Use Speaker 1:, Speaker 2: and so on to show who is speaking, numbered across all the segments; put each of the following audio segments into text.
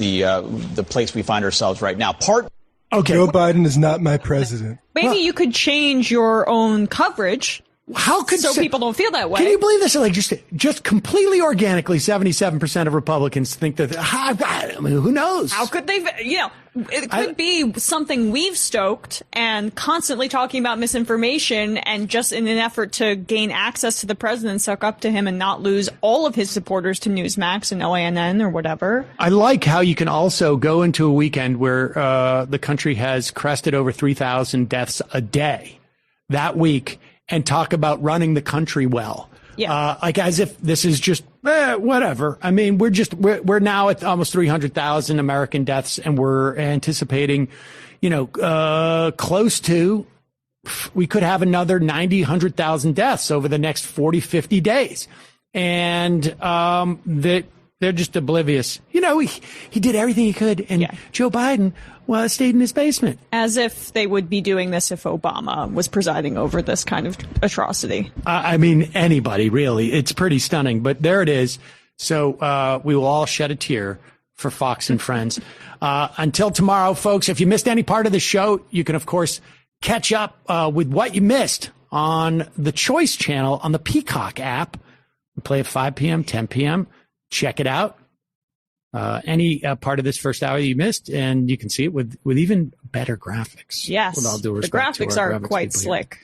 Speaker 1: the place we find ourselves right now.
Speaker 2: Okay.
Speaker 3: Joe Biden is not my president.
Speaker 4: Maybe you could change your own coverage.
Speaker 2: How could
Speaker 4: people don't feel that way?
Speaker 2: Can you believe this? Like just completely organically, 77% of Republicans think that. I mean, who knows?
Speaker 4: How could they? It could be something we've stoked and constantly talking about misinformation, and just in an effort to gain access to the president, suck up to him and not lose all of his supporters to Newsmax and OANN or whatever.
Speaker 2: I like how you can also go into a weekend where the country has crested over 3,000 deaths a day that week, and talk about running the country well.
Speaker 4: Yeah.
Speaker 2: Like as if this is just whatever. I mean, we're now at almost 300,000 American deaths, and we're anticipating, close to, we could have another 90, 100,000 deaths over the next 40, 50 days. And they're just oblivious. He did everything he could, and Joe Biden stayed in his basement.
Speaker 4: As if they would be doing this if Obama was presiding over this kind of atrocity.
Speaker 2: I mean, anybody, really. It's pretty stunning, but there it is. So we will all shed a tear for Fox and Friends. Until tomorrow, folks, if you missed any part of the show, you can, of course, catch up with what you missed on the Choice channel on the Peacock app. We play at 5 p.m., 10 p.m. Check it out. Any part of this first hour you missed, and you can see it with even better graphics.
Speaker 4: Yes,
Speaker 2: with all due
Speaker 4: the
Speaker 2: respect
Speaker 4: graphics
Speaker 2: to our
Speaker 4: are
Speaker 2: graphics
Speaker 4: quite
Speaker 2: people
Speaker 4: slick.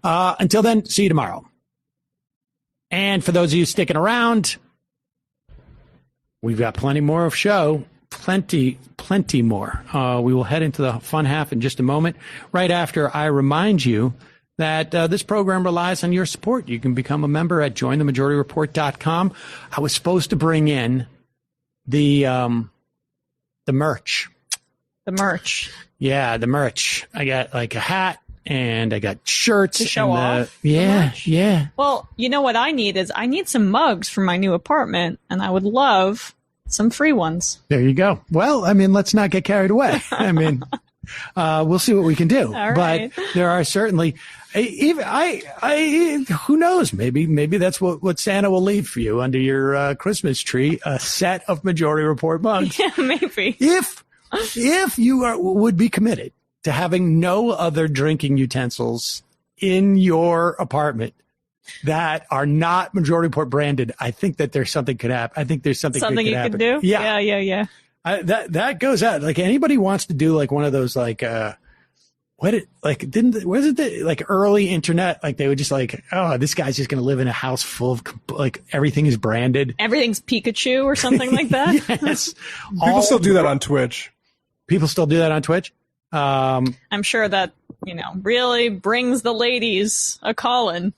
Speaker 2: Until then, see you tomorrow. And for those of you sticking around, we've got plenty more of show. Plenty more. We will head into the fun half in just a moment. Right after I remind you that this program relies on your support. You can become a member at jointhemajorityreport.com. I was supposed to bring in the merch.
Speaker 4: The merch.
Speaker 2: Yeah, the merch. I got like a hat, and I got shirts
Speaker 4: to show off.
Speaker 2: Yeah.
Speaker 4: Well, you know what I need some mugs for my new apartment, and I would love some free ones.
Speaker 2: There you go. Well, I mean, let's not get carried away. I mean, we'll see what we can do.
Speaker 4: All right.
Speaker 2: But there are certainly, who knows? Maybe that's what Santa will leave for you under your Christmas tree, a set of Majority Report mugs.
Speaker 4: Yeah, maybe.
Speaker 2: If you would be committed to having no other drinking utensils in your apartment that are not Majority Report branded, I think that there's something could happen. I think there's something you
Speaker 4: could do. Yeah.
Speaker 2: That goes out. Like anybody wants to do like one of those like wasn't it like early internet? Like they would just like, oh, this guy's just going to live in a house full of like everything is branded.
Speaker 4: Everything's Pikachu or something like that.
Speaker 2: Yes.
Speaker 3: People still do that on Twitch.
Speaker 2: People still do that on Twitch.
Speaker 4: I'm sure that, really brings the ladies a call-in.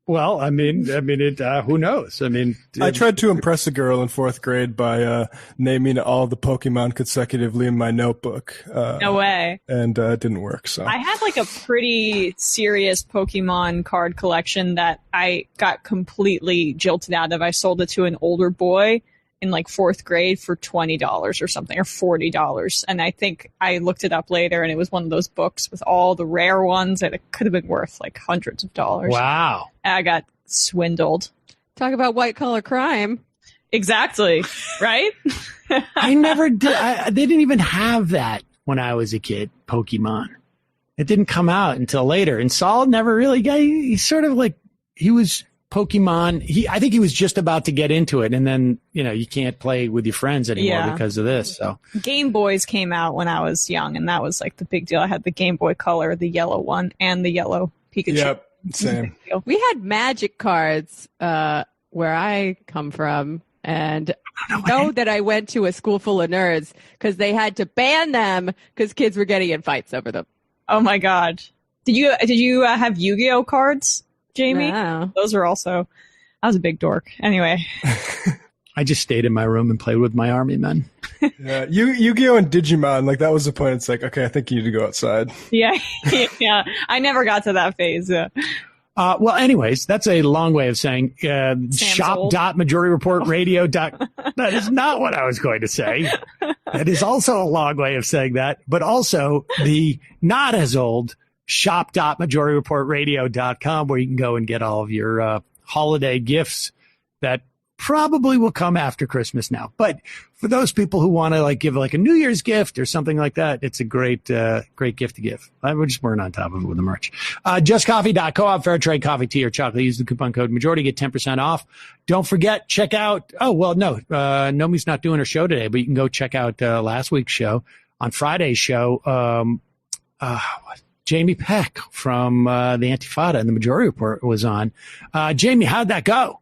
Speaker 2: Well, I mean, who knows? I mean,
Speaker 3: I tried to impress a girl in 4th grade by naming all the Pokemon consecutively in my notebook.
Speaker 4: No way.
Speaker 3: And it didn't work. So
Speaker 4: I had like a pretty serious Pokemon card collection that I got completely jilted out of. I sold it to an older boy in like 4th grade for $20 or something, or $40. And I think I looked it up later, and it was one of those books with all the rare ones that it could have been worth like hundreds of dollars.
Speaker 2: Wow.
Speaker 4: And I got swindled.
Speaker 5: Talk about white collar crime.
Speaker 4: Exactly. Right?
Speaker 2: I never did. They didn't even have that when I was a kid, Pokemon. It didn't come out until later. And Saul never really got, he sort of like, he was Pokemon. I think he was just about to get into it. And then, you can't play with your friends anymore because of this. So
Speaker 4: Game Boys came out when I was young, and that was like the big deal. I had the Game Boy Color, the yellow one, and the yellow Pikachu.
Speaker 3: Yep, same.
Speaker 5: We had magic cards where I come from, and I know that I went to a school full of nerds because they had to ban them because kids were getting in fights over them.
Speaker 4: Oh my God. Did you have Yu-Gi-Oh cards, Jamie?
Speaker 5: No.
Speaker 4: Those were also, I was a big dork. Anyway.
Speaker 2: I just stayed in my room and played with my army men.
Speaker 3: Yeah, Yu-Gi-Oh and Digimon, like that was the point. It's like, okay, I think you need to go outside.
Speaker 4: Yeah. I never got to that phase.
Speaker 2: Well, anyways, that's a long way of saying shop.majorityreportradio. That is not what I was going to say. That is also a long way of saying that, but also the not as old shop.majorityreportradio.com, where you can go and get all of your holiday gifts that probably will come after Christmas now. But for those people who want to like give like a New Year's gift or something like that, it's a great gift to give. We're just wearing on top of it with the merch. JustCoffee.coop, fair trade coffee, tea, or chocolate. Use the coupon code majority, get 10% off. Don't forget, check out, Nomi's not doing her show today, but you can go check out last week's show. On Friday's show, Jamie Peck from the Antifada and the Majority Report was on. Jamie, how'd that go?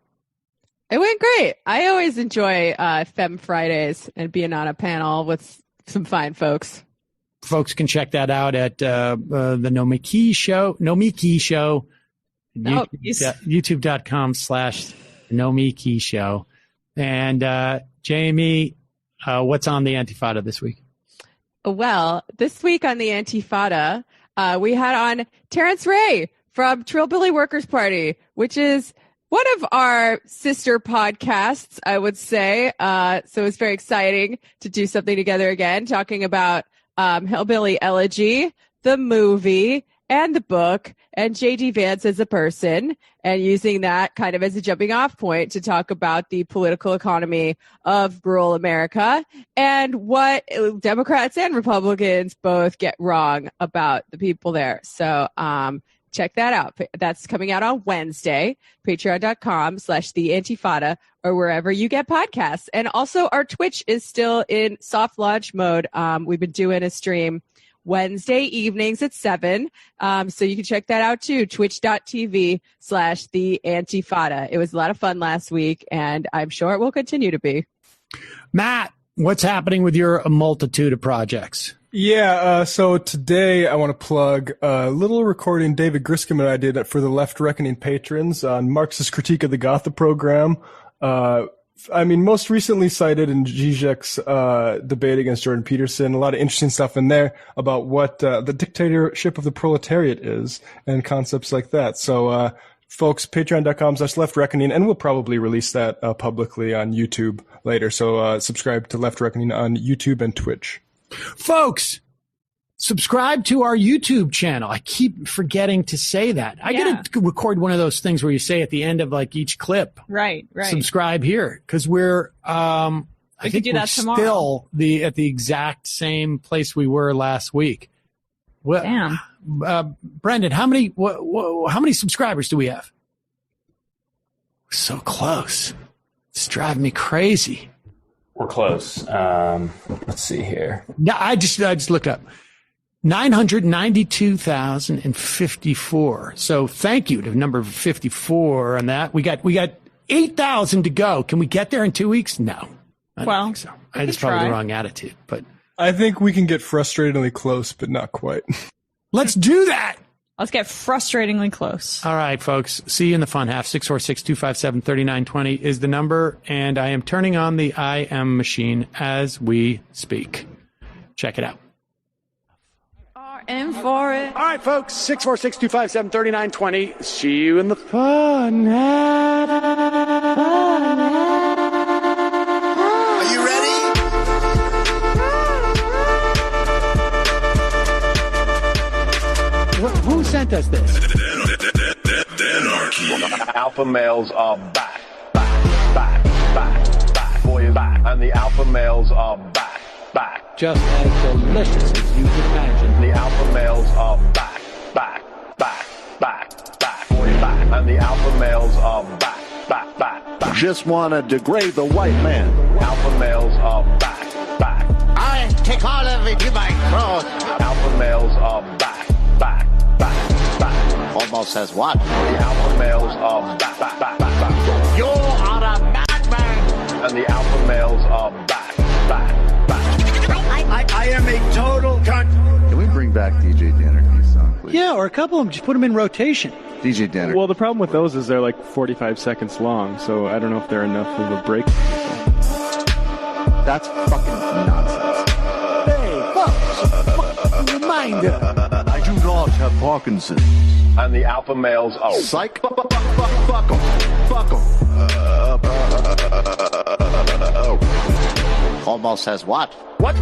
Speaker 5: It went great. I always enjoy Femme Fridays and being on a panel with some fine folks.
Speaker 2: Folks can check that out at the Nomiki Show. YouTube.com/Nomiki Show. And Jamie, what's on the Antifada this week?
Speaker 5: Well, this week on the Antifada, we had on Terrence Ray from Trillbilly Workers Party, which is one of our sister podcasts, I would say. So it's very exciting to do something together again, talking about Hillbilly Elegy, the movie, and the book, and J.D. Vance as a person, and using that kind of as a jumping off point to talk about the political economy of rural America and what Democrats and Republicans both get wrong about the people there. So, check that out. That's coming out on Wednesday, patreon.com/theantifada or wherever you get podcasts. And also our Twitch is still in soft launch mode. We've been doing a stream Wednesday evenings at 7. So you can check that out too, twitch.tv/theantifada. It was a lot of fun last week and I'm sure it will continue to be.
Speaker 2: Matt, what's happening with your multitude of projects?
Speaker 3: Yeah, so today I want to plug a little recording David Griscom and I did for the Left Reckoning patrons on Marxist critique of the Gotha program. Most recently cited in Zizek's debate against Jordan Peterson, a lot of interesting stuff in there about what the dictatorship of the proletariat is and concepts like that. So, folks, patreon.com/Left Reckoning, and we'll probably release that publicly on YouTube later. So subscribe to Left Reckoning on YouTube and Twitch.
Speaker 2: Folks, subscribe to our YouTube channel. I keep forgetting to say that. I got to record one of those things where you say at the end of like each clip,
Speaker 4: right.
Speaker 2: Subscribe here, because we're I think we're still at the exact same place we were last week. Well,
Speaker 4: damn.
Speaker 2: Brendan, how many subscribers do we have? We're so close. It's driving me crazy.
Speaker 6: We're close. Let's see here.
Speaker 2: Yeah, I just looked up 992,054. So thank you to number 54 on that. We got 8,000 to go. Can we get there in 2 weeks? No, I don't think so. That's probably the wrong attitude, but
Speaker 3: I think we can get frustratingly close, but not quite.
Speaker 2: Let's do that.
Speaker 4: Let's get frustratingly close.
Speaker 2: All right, folks. See you in the fun half. 646-257-3920 is the number, and I am turning on the IM machine as we speak. Check it out.
Speaker 5: In for it.
Speaker 2: All right, folks. 646-257-3920. See you in the fun half.
Speaker 7: Are you ready?
Speaker 2: Who sent us this?
Speaker 8: Alpha males are back, boy, back, and the alpha males are back.
Speaker 2: Just as delicious as you can imagine.
Speaker 8: The alpha males are back, boy, back, and the alpha males are back.
Speaker 7: Just want to degrade the white man.
Speaker 8: Alpha males are back.
Speaker 7: I take all of it in my throat.
Speaker 8: Alpha males are back.
Speaker 7: Almost says what?
Speaker 8: The alpha males are back.
Speaker 7: You are a madman.
Speaker 8: And the alpha males are back.
Speaker 7: I am a total cunt. Can we bring back DJ Danerky's song, please?
Speaker 2: Yeah, or a couple of them. Just put them in rotation.
Speaker 9: DJ Danerky. Well, the problem with those is they're like 45 seconds long, so I don't know if they're enough of a break.
Speaker 7: That's fucking nonsense.
Speaker 2: Hey, folks, reminder.
Speaker 7: I do not have Parkinson's.
Speaker 8: And the alpha males are
Speaker 7: psych. Fuck them. Almost says what?
Speaker 8: What?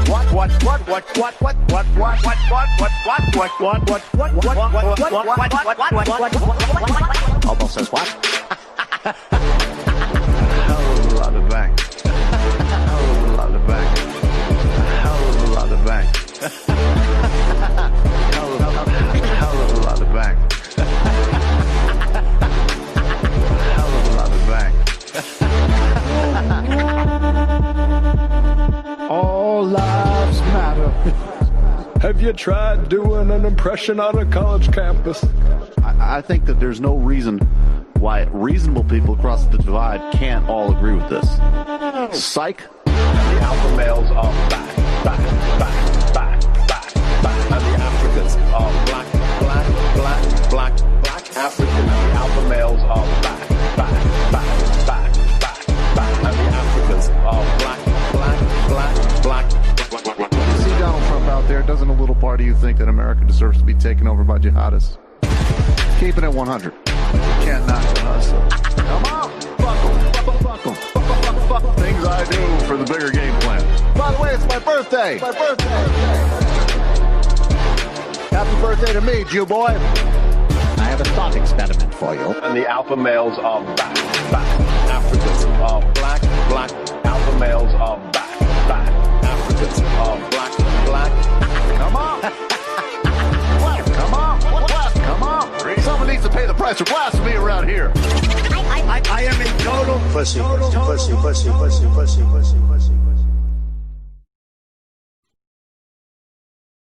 Speaker 7: Almost says what? bank. Hell of a lot of bank. Hell of a lot of bank. All lives matter.
Speaker 3: Have you tried doing an impression on a college campus?
Speaker 7: I think that there's no reason why reasonable people across the divide can't all agree with this. Psych.
Speaker 8: And the alpha males are back. And the Africans are black. Africans, the alpha males are back. And the Africans are black.
Speaker 7: You see Donald Trump out there, doesn't a little part of you think that America deserves to be taken over by jihadists? Keeping it 100. Can't knock the hustle. Come on, fuck 'em. Things I do for the bigger game plan. By the way, it's my birthday. Happy birthday to me, Jew boy.
Speaker 1: I have a thought experiment for you.
Speaker 8: And the alpha males are back. Africans are black. Alpha males are back. Africans are black.
Speaker 7: Come on. Come on. Someone needs to pay the price for blasphemy around here.
Speaker 10: I am a total pussy.